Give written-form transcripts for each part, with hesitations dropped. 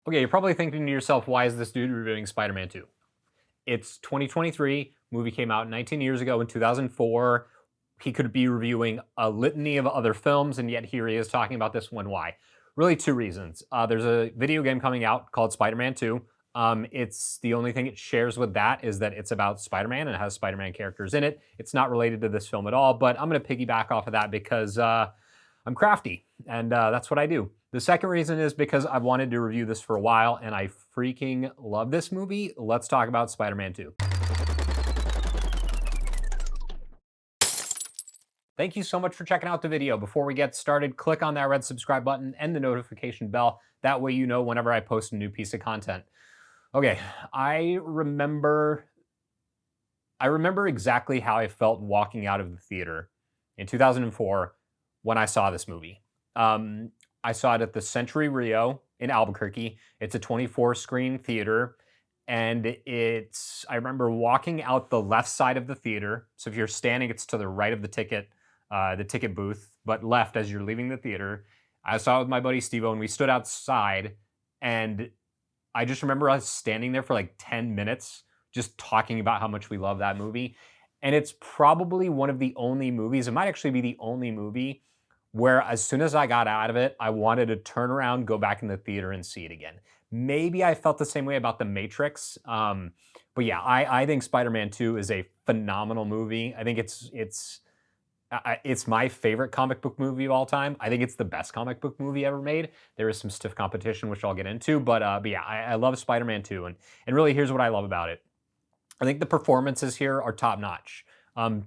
Okay, you're probably thinking to yourself, why is this dude reviewing Spider-Man 2? It's 2023, movie came out 19 years ago in 2004. He could be reviewing a litany of other films, and yet here he is talking about this one. Why? Really, two reasons. There's a video game coming out called Spider-Man 2. It's the only thing it shares with that is that it's about Spider-Man and it has Spider-Man characters in it. It's not related to this film at all, but I'm going to piggyback off of that because I'm crafty, and that's what I do. The second reason is because I've wanted to review this for a while, and I freaking love this movie. Let's talk about Spider-Man 2. Thank you so much for checking out the video. Before we get started, click on that red subscribe button and the notification bell. That way you know whenever I post a new piece of content. Okay, I remember exactly how I felt walking out of the theater in 2004 when I saw this movie. I saw it at the Century Rio in Albuquerque. It's a 24-screen theater, and I remember walking out the left side of the theater. So if you're standing, it's to the right of the ticket booth, but left as you're leaving the theater. I saw it with my buddy Steve-O, and we stood outside, and I just remember us standing there for like 10 minutes just talking about how much we love that movie. And it's probably one of the only movies, it might actually be the only movie where as soon as I got out of it, I wanted to turn around, go back in the theater and see it again. Maybe I felt the same way about The Matrix. But yeah, I think Spider-Man 2 is a phenomenal movie. I think it's my favorite comic book movie of all time. I think it's the best comic book movie ever made. There is some stiff competition, which I'll get into. But yeah, I love Spider-Man 2. And really, here's what I love about it. I think the performances here are top-notch.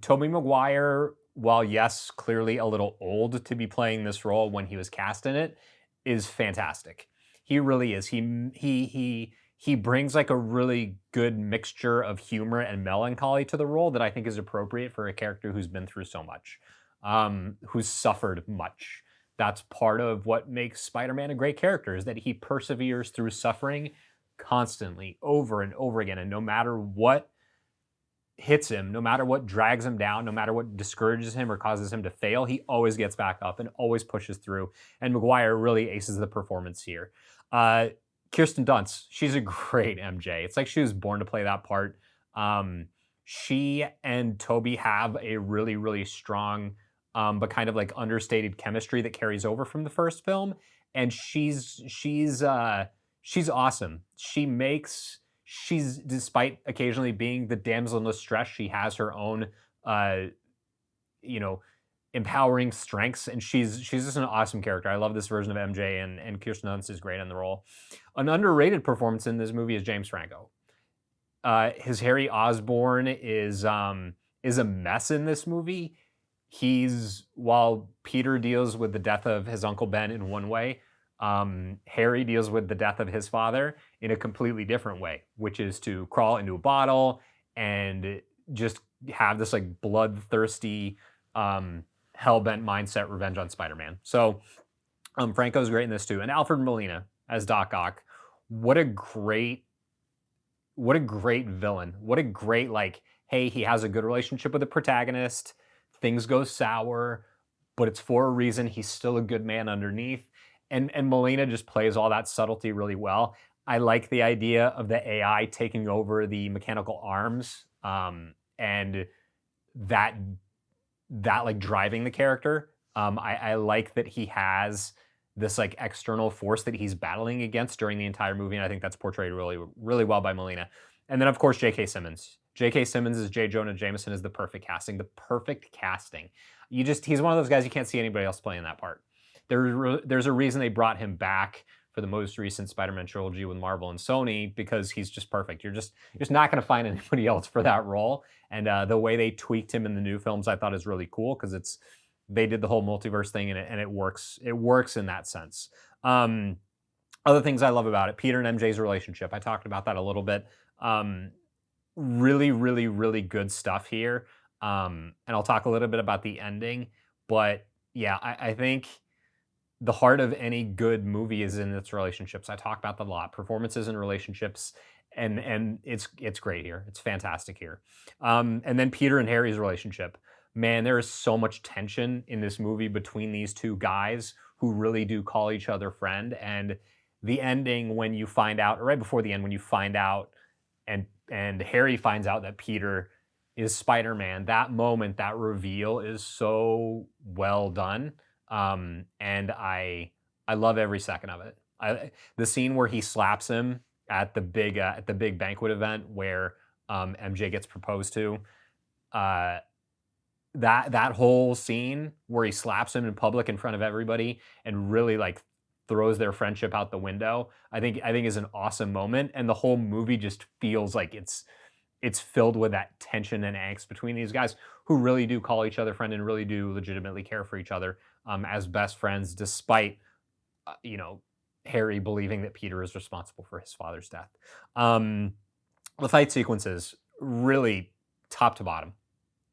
Tobey Maguire, while yes, clearly a little old to be playing this role when he was cast in it, is fantastic. He really is. He brings like a really good mixture of humor and melancholy to the role that I think is appropriate for a character who's been through so much, who's suffered much. That's part of what makes Spider-Man a great character, is that he perseveres through suffering constantly, over and over again, and no matter what hits him, no matter what drags him down, no matter what discourages him or causes him to fail, he always gets back up and always pushes through. And Maguire really aces the performance here. Kirsten Dunst, she's a great MJ. It's like she was born to play that part. She and Tobey have a really, really strong, but kind of like understated chemistry that carries over from the first film. And she's awesome. She's, despite occasionally being the damsel in distress, she has her own, empowering strengths, and she's just an awesome character. I love this version of MJ, and Kirsten Dunst is great in the role. An underrated performance in this movie is James Franco. His Harry Osborn is a mess in this movie. While Peter deals with the death of his Uncle Ben in one way, Harry deals with the death of his father in a completely different way, which is to crawl into a bottle and just have this like bloodthirsty, hell-bent mindset revenge on Spider-Man. So Franco's great in this too. And Alfred Molina as Doc Ock. What a great villain. What a great, like, hey, he has a good relationship with the protagonist. Things go sour, but it's for a reason. He's still a good man underneath. And Molina just plays all that subtlety really well. I like the idea of the AI taking over the mechanical arms, and that like driving the character. I like that he has this like external force that he's battling against during the entire movie, and I think that's portrayed really, really well by Molina. And then of course J.K. Simmons. J.K. Simmons as J. Jonah Jameson is the perfect casting. The perfect casting. He's one of those guys you can't see anybody else playing that part. There's a reason they brought him back for the most recent Spider-Man trilogy with Marvel and Sony, because he's just perfect. You're just not going to find anybody else for that role. And the way they tweaked him in the new films, I thought is really cool, because they did the whole multiverse thing, and it works. It works in that sense. Other things I love about it: Peter and MJ's relationship. I talked about that a little bit. Really, really, really good stuff here. And I'll talk a little bit about the ending, but yeah, I think the heart of any good movie is in its relationships. I talk about that a lot. Performances and relationships, and it's great here. It's fantastic here. And then Peter and Harry's relationship. Man, there is so much tension in this movie between these two guys who really do call each other friend, and the ending when you find out, or right before the end when you find out, and Harry finds out that Peter is Spider-Man. That moment, that reveal is so well done, and I love every second of it. The scene where he slaps him at the big banquet event where MJ gets proposed to. Uh, that whole scene where he slaps him in public in front of everybody and really like throws their friendship out the window, I think is an awesome moment, and the whole movie just feels like it's filled with that tension and angst between these guys who really do call each other friend and really do legitimately care for each other as best friends, despite you know, Harry believing that Peter is responsible for his father's death. Um, the fight sequences really top to bottom,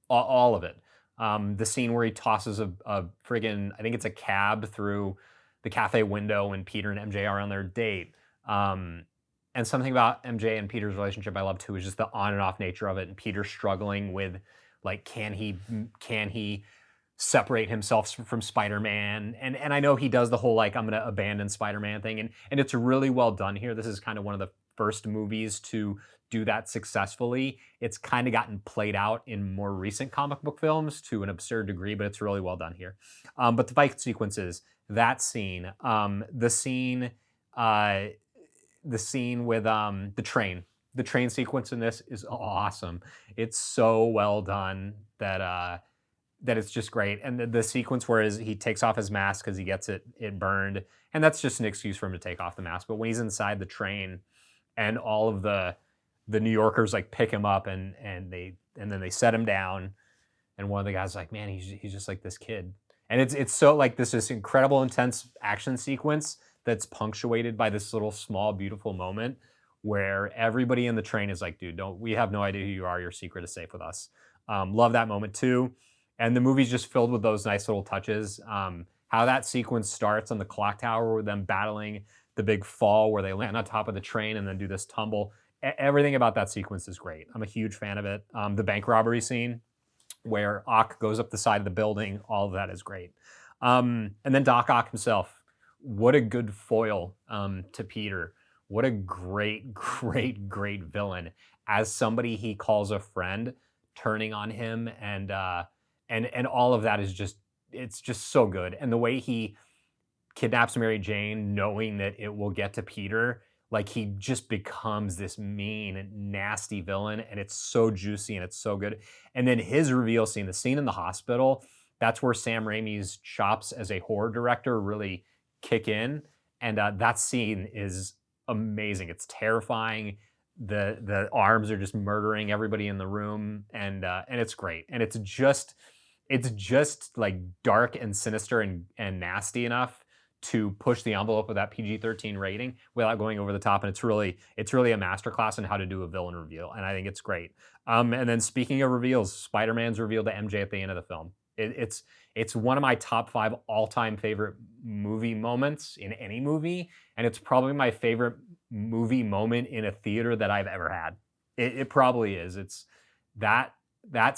all of it. The scene where he tosses a friggin', I think it's a cab through the cafe window and Peter and MJ are on their date. And something about MJ and Peter's relationship I love too is just the on and off nature of it, and Peter struggling with like, can he separate himself from Spider-Man? And I know he does the whole like I'm gonna abandon Spider-Man thing, and it's really well done here. This is kind of one of the first movies to do that successfully. It's kind of gotten played out in more recent comic book films to an absurd degree, but it's really well done here. But the fight sequences, that scene, uh, the scene with the train sequence in this is awesome. It's so well done that it's just great. And the sequence where he takes off his mask because he gets it burned, and that's just an excuse for him to take off the mask. But when he's inside the train, and all of the New Yorkers like pick him up and then they set him down, and one of the guys is like, man, he's just like this kid, and it's so like this incredible intense action sequence that's punctuated by this little small beautiful moment where everybody in the train is like, dude, we have no idea who you are. Your secret is safe with us. Love that moment too. And the movie's just filled with those nice little touches. How that sequence starts on the clock tower with them battling the big fall where they land on top of the train and then do this tumble. Everything about that sequence is great. I'm a huge fan of it. The bank robbery scene where Ock goes up the side of the building, all of that is great. And then Doc Ock himself, what a good foil to Peter. What a great, great, great villain as somebody he calls a friend, turning on him, and all of that is it's just so good. And the way he kidnaps Mary Jane, knowing that it will get to Peter, like he just becomes this mean and nasty villain, and it's so juicy and it's so good. And then his reveal scene, the scene in the hospital, that's where Sam Raimi's chops as a horror director really kick in, and that scene is amazing. It's terrifying. The arms are just murdering everybody in the room, and it's great. And it's just like dark and sinister and nasty enough to push the envelope of that PG-13 rating without going over the top. And it's really a masterclass in how to do a villain reveal, and I think it's great. And then speaking of reveals, Spider-Man's reveal to MJ at the end of the film. It's one of my top 5 all-time favorite movie moments in any movie, and it's probably my favorite movie moment in a theater that I've ever had. It probably is. It's that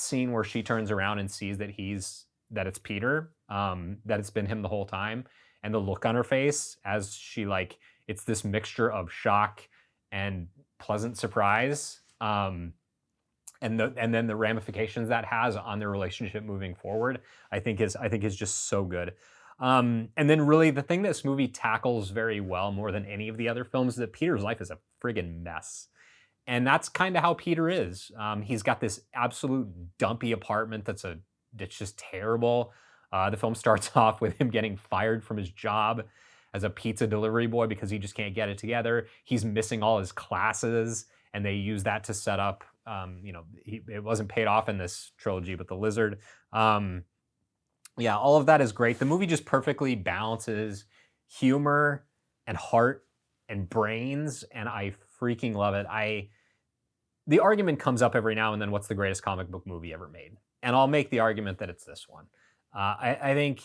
scene where she turns around and sees that it's Peter, that it's been him the whole time, and the look on her face as she it's this mixture of shock and pleasant surprise. And then the ramifications that has on their relationship moving forward, I think is just so good. And then really the thing this movie tackles very well, more than any of the other films, is that Peter's life is a friggin' mess. And that's kind of how Peter is. He's got this absolute dumpy apartment that's just terrible. The film starts off with him getting fired from his job as a pizza delivery boy because he just can't get it together. He's missing all his classes, and they use that to set up, it wasn't paid off in this trilogy, but the lizard. Yeah, all of that is great. The movie just perfectly balances humor and heart and brains, and I freaking love it. The argument comes up every now and then, what's the greatest comic book movie ever made? And I'll make the argument that it's this one. I think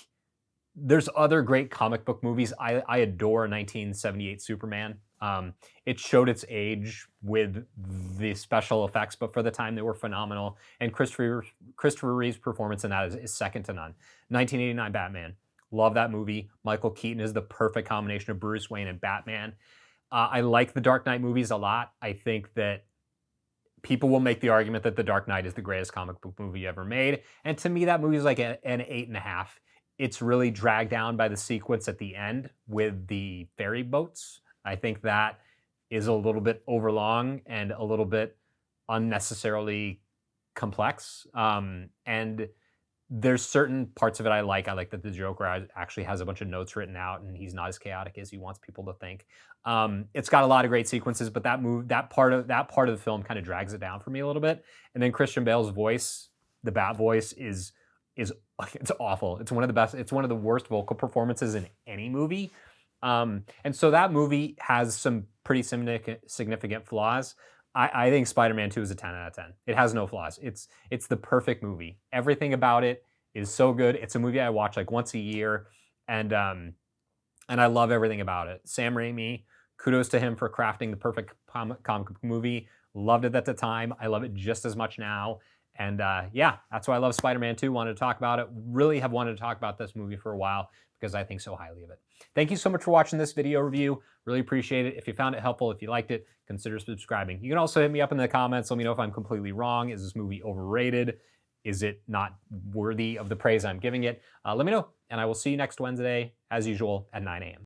there's other great comic book movies. I adore 1978 Superman. It showed its age with the special effects, but for the time they were phenomenal. And Christopher Reeve's performance in that is second to none. 1989 Batman, Love that movie. Michael Keaton is the perfect combination of Bruce Wayne and Batman. I like the Dark Knight movies a lot. I think that people will make the argument that The Dark Knight is the greatest comic book movie ever made. And to me, that movie is like an 8.5. It's really dragged down by the sequence at the end with the ferry boats. I think that is a little bit overlong and a little bit unnecessarily complex. And there's certain parts of it I like. I like that the Joker actually has a bunch of notes written out, and he's not as chaotic as he wants people to think. It's got a lot of great sequences, but that part of the film kind of drags it down for me a little bit. And then Christian Bale's voice, the Bat voice, is it's awful. It's one of the best. It's one of the worst vocal performances in any movie. And so that movie has some pretty significant flaws. I think Spider-Man 2 is a 10 out of 10. It has no flaws. It's the perfect movie. Everything about it is so good. It's a movie I watch like once a year, and I love everything about it. Sam Raimi, kudos to him for crafting the perfect comic book movie. Loved it at the time. I love it just as much now. And yeah, that's why I love Spider-Man 2. Wanted to talk about it. Really have wanted to talk about this movie for a while because I think so highly of it. Thank you so much for watching this video review. Really appreciate it. If you found it helpful, if you liked it, consider subscribing. You can also hit me up in the comments. Let me know if I'm completely wrong. Is this movie overrated? Is it not worthy of the praise I'm giving it? Let me know, and I will see you next Wednesday, as usual, at 9 a.m.